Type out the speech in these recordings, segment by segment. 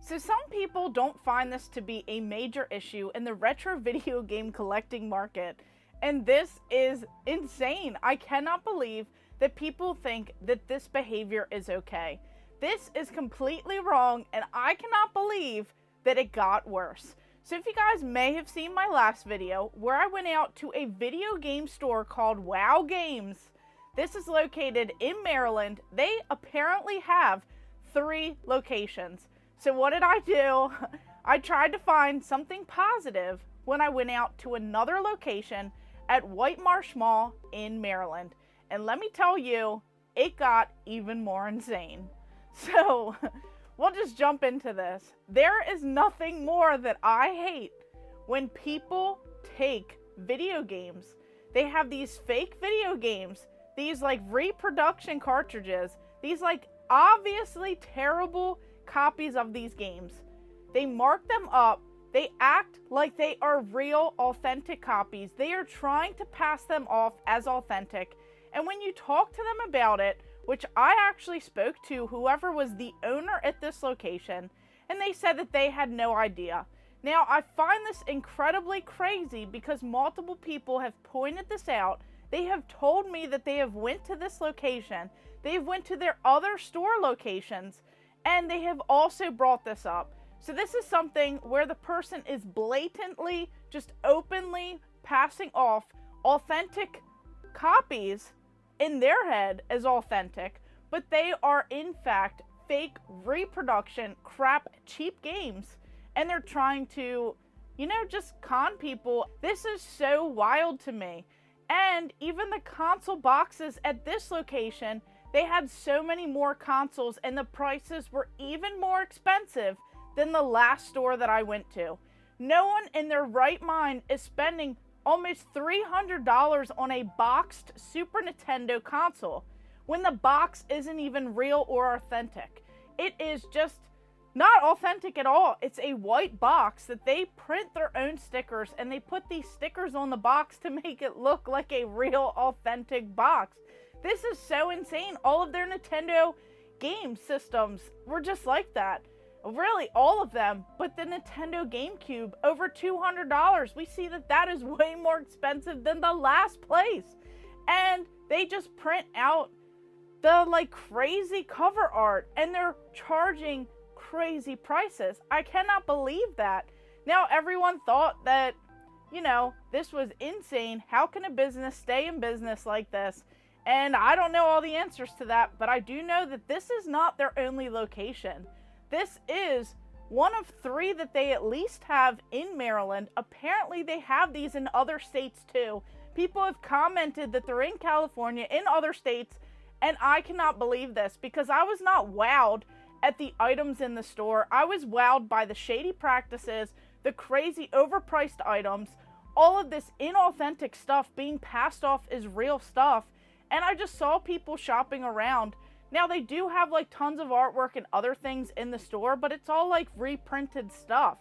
So some people don't find this to be a major issue in the retro video game collecting market, and this is insane. I cannot believe that people think that this behavior is okay. This is completely wrong, and I cannot believe that it got worse. So if you guys may have seen my last video where I went out to a video game store called WoW Games. This is located in Maryland. They apparently have 3 locations. So what did I do? I tried to find something positive when I went out to another location at White Marsh Mall in Maryland. And let me tell you, it got even more insane. So we'll just jump into this. There is nothing more that I hate when people take video games. They have these fake video games, these like reproduction cartridges, these like obviously terrible copies of these games. They mark them up. They act like they are real, authentic copies. They are trying to pass them off as authentic. And when you talk to them about it, which I actually spoke to whoever was the owner at this location, and they said that they had no idea. Now, I find this incredibly crazy because multiple people have pointed this out. They have told me that they have went to this location. They've went to their other store locations, and they have also brought this up. So this is something where the person is blatantly, just openly passing off authentic copies in their head as authentic, but they are in fact fake reproduction, crap, cheap games, and they're trying to, just con people. This is so wild to me. And even the console boxes at this location, they had so many more consoles and the prices were even more expensive than the last store that I went to. No one in their right mind is spending almost $300 on a boxed Super Nintendo console when the box isn't even real or authentic. It is just not authentic at all. It's a white box that they print their own stickers and they put these stickers on the box to make it look like a real authentic box. This is so insane. All of their Nintendo game systems were just like that. Really, all of them, but the Nintendo GameCube, over $200. We see that that is way more expensive than the last place. And they just print out the like crazy cover art and they're charging crazy prices. I cannot believe that. Now, everyone thought that, this was insane. How can a business stay in business like this? And I don't know all the answers to that, but I do know that this is not their only location. This is one of 3 that they at least have in Maryland. Apparently, they have these in other states too. People have commented that they're in California, in other states, and I cannot believe this because I was not wowed at the items in the store. I was wowed by the shady practices, the crazy overpriced items, all of this inauthentic stuff being passed off as real stuff, and I just saw people shopping around. Now, they do have like tons of artwork and other things in the store, but it's all like reprinted stuff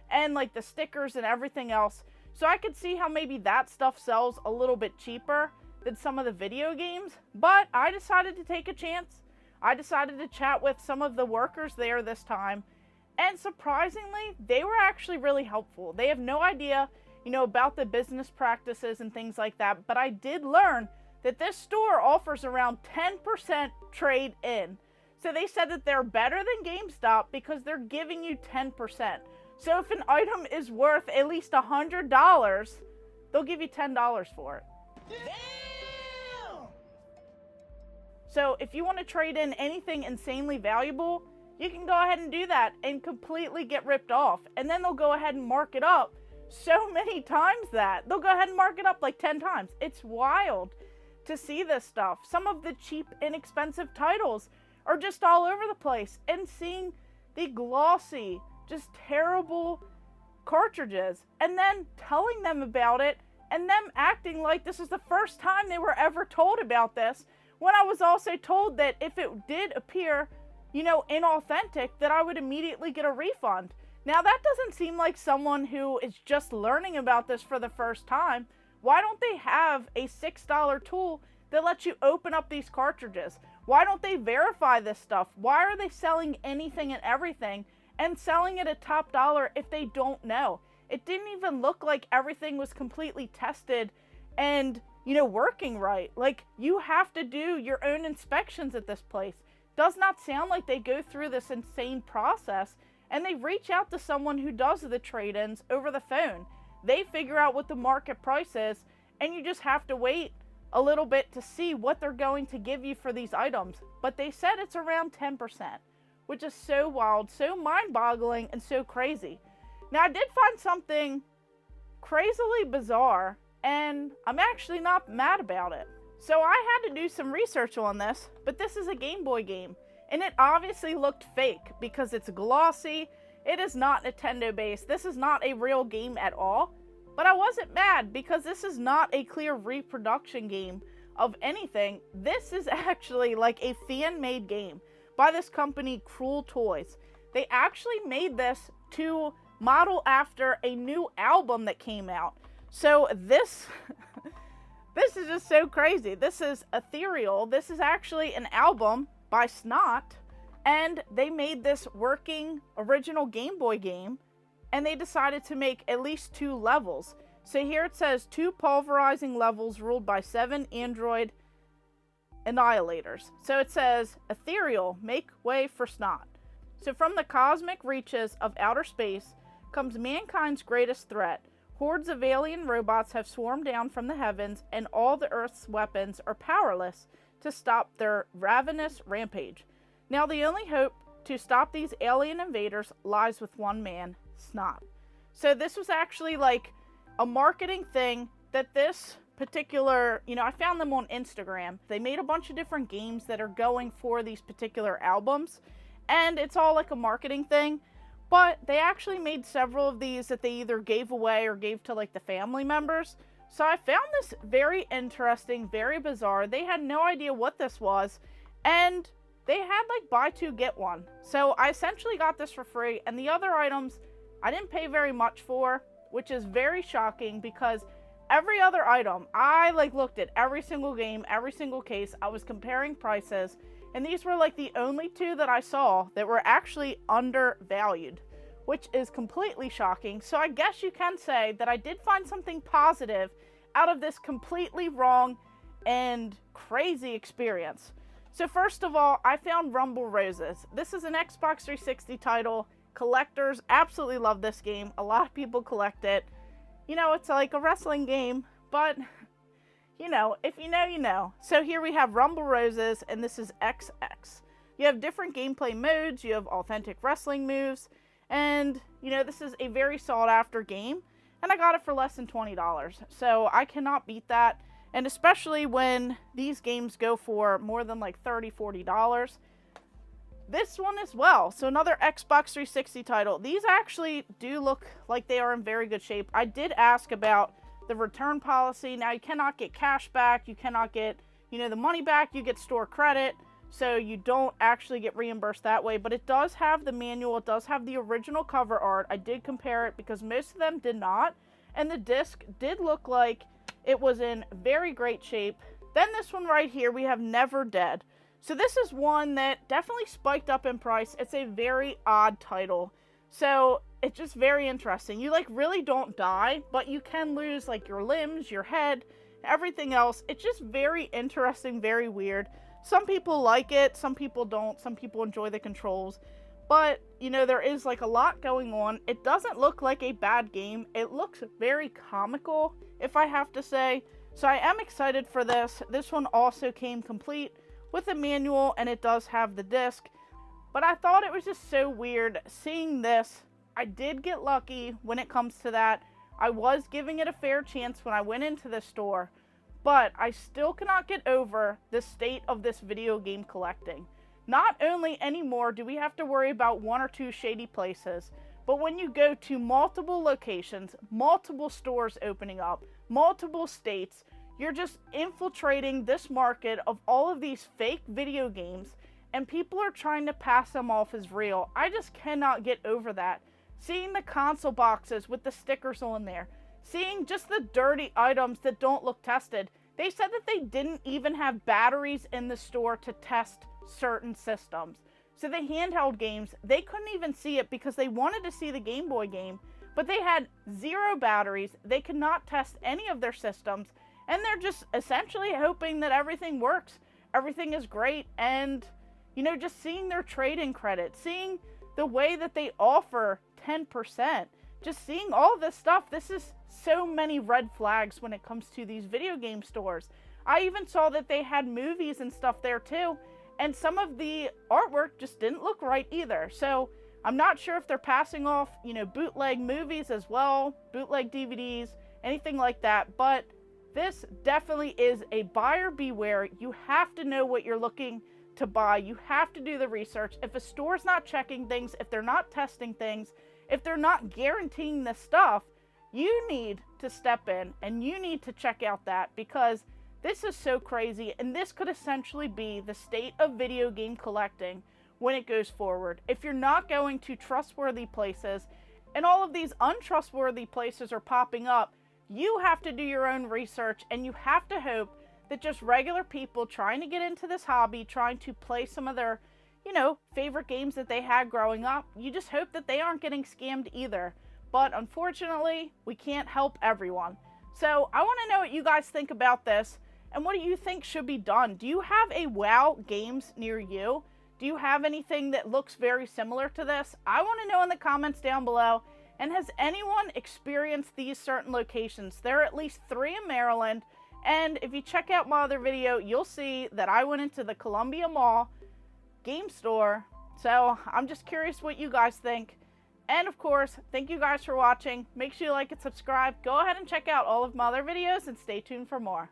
and like the stickers and everything else. So I could see how maybe that stuff sells a little bit cheaper than some of the video games, but I decided to take a chance. I decided to chat with some of the workers there this time, and surprisingly, they were actually really helpful. They have no idea, about the business practices and things like that, but I did learn that this store offers around 10% trade in. So they said that they're better than Gamestop because they're giving you 10%. So if an item is worth at least $100, they'll give you $10 for it. Damn! So if you want to trade in anything insanely valuable, you can go ahead and do that and completely get ripped off. And then they'll go ahead and mark it up so many times that. They'll go ahead and mark it up like 10 times. It's wild to see this stuff. Some of the cheap, inexpensive titles are just all over the place, and seeing the glossy, just terrible cartridges and then telling them about it and them acting like this is the first time they were ever told about this, when I was also told that if it did appear, inauthentic, that I would immediately get a refund. Now, that doesn't seem like someone who is just learning about this for the first time. Why don't they have a $6 tool that lets you open up these cartridges? Why don't they verify this stuff? Why are they selling anything and everything and selling it at top dollar if they don't know. It didn't even look like everything was completely tested and, working right. Like, you have to do your own inspections at this place. Does not sound like they go through this insane process, and they reach out to someone who does the trade-ins over the phone. They figure out what the market price is, and you just have to wait a little bit to see what they're going to give you for these items. But they said it's around 10%, which is so wild, so mind-boggling, and so crazy. Now, I did find something crazily bizarre, and I'm actually not mad about it. So I had to do some research on this, but this is a Game Boy game, and it obviously looked fake because it's glossy. It is not Nintendo based. This is not a real game at all. But I wasn't mad because this is not a clear reproduction game of anything. This is actually like a fan-made game by this company, Cruel Toys. They actually made this to model after a new album that came out. So this is just so crazy. This is Ethereal. This is actually an album by Snot, and they made this working original Game Boy game, and they decided to make at least 2 levels. So here it says 2 pulverizing levels ruled by 7 android annihilators. So it says, Ethereal, make way for Snot. So from the cosmic reaches of outer space comes mankind's greatest threat. Hordes of alien robots have swarmed down from the heavens, and all the Earth's weapons are powerless to stop their ravenous rampage. Now the only hope to stop these alien invaders lies with one man, Snot. So this was actually like a marketing thing that this particular, I found them on Instagram. They made a bunch of different games that are going for these particular albums, and it's all like a marketing thing. But they actually made several of these that they either gave away or gave to like the family members. So I found this very interesting, very bizarre. They had no idea what this was, and they had like buy 2 get 1. So I essentially got this for free, and the other items I didn't pay very much for, which is very shocking because every other item, I like looked at every single game, every single case. I was comparing prices, and these were like the only 2 that I saw that were actually undervalued, which is completely shocking. So I guess you can say that I did find something positive out of this completely wrong and crazy experience. So first of all, I found Rumble Roses. This is an Xbox 360 title. Collectors absolutely love this game. A lot of people collect it. It's like a wrestling game, but if you know, you know. So here we have Rumble Roses, and this is XX. You have different gameplay modes. You have authentic wrestling moves, and this is a very sought after game, and I got it for less than $20. So I cannot beat that, and especially when these games go for more than like $30, $40. This one as well. So another Xbox 360 title. These actually do look like they are in very good shape. I did ask about the return policy. Now you cannot get cash back. You cannot get, the money back. You get store credit. So you don't actually get reimbursed that way. But it does have the manual. It does have the original cover art. I did compare it because most of them did not. And the disc did look like it was in very great shape. Then this one right here, we have Never Dead. So this is one that definitely spiked up in price. It's a very odd title. So it's just very interesting. You really don't die, but you can lose your limbs, your head, everything else. It's just very interesting, very weird. Some people like it, some people don't. Some people enjoy the controls. But, there is a lot going on. It doesn't look like a bad game. It looks very comical, if I have to say. So I am excited for this. This one also came complete with a manual, and it does have the disc. But I thought it was just so weird seeing this. I did get lucky when it comes to that. I was giving it a fair chance when I went into the store, but I still cannot get over the state of this video game collecting. Not only anymore do we have to worry about 1 or 2 shady places, but when you go to multiple locations, multiple stores opening up, multiple states, you're just infiltrating this market of all of these fake video games, and people are trying to pass them off as real. I just cannot get over that. Seeing the console boxes with the stickers on there, seeing just the dirty items that don't look tested. They said that they didn't even have batteries in the store to test certain systems. So the handheld games, they couldn't even see it because they wanted to see the Game Boy game, but they had 0 batteries. They could not test any of their systems, and they're just essentially hoping that everything works, everything is great, and, you know, just seeing their trade-in credit, seeing the way that they offer 10%, just seeing all this stuff. This is so many red flags when it comes to these video game stores. I even saw that they had movies and stuff there too, and some of the artwork just didn't look right either. So I'm not sure if they're passing off, you know, bootleg movies as well, bootleg DVDs, anything like that. But this definitely is a buyer beware. You have to know what you're looking to buy. You have to do the research. If a store's not checking things, if they're not testing things, if they're not guaranteeing this stuff, you need to step in and you need to check out that, because this is so crazy, and this could essentially be the state of video game collecting when it goes forward. If you're not going to trustworthy places, and all of these untrustworthy places are popping up, you have to do your own research, and you have to hope that just regular people trying to get into this hobby, trying to play some of their, you know, favorite games that they had growing up, you just hope that they aren't getting scammed either. But unfortunately, we can't help everyone. So I want to know what you guys think about this. And what do you think should be done? Do you have a WoW Games near you? Do you have anything that looks very similar to this? I want to know in the comments down below. And has anyone experienced these certain locations? There are at least 3 in Maryland. And if you check out my other video, you'll see that I went into the Columbia Mall game store. So I'm just curious what you guys think. And of course, thank you guys for watching. Make sure you like and subscribe. Go ahead and check out all of my other videos and stay tuned for more.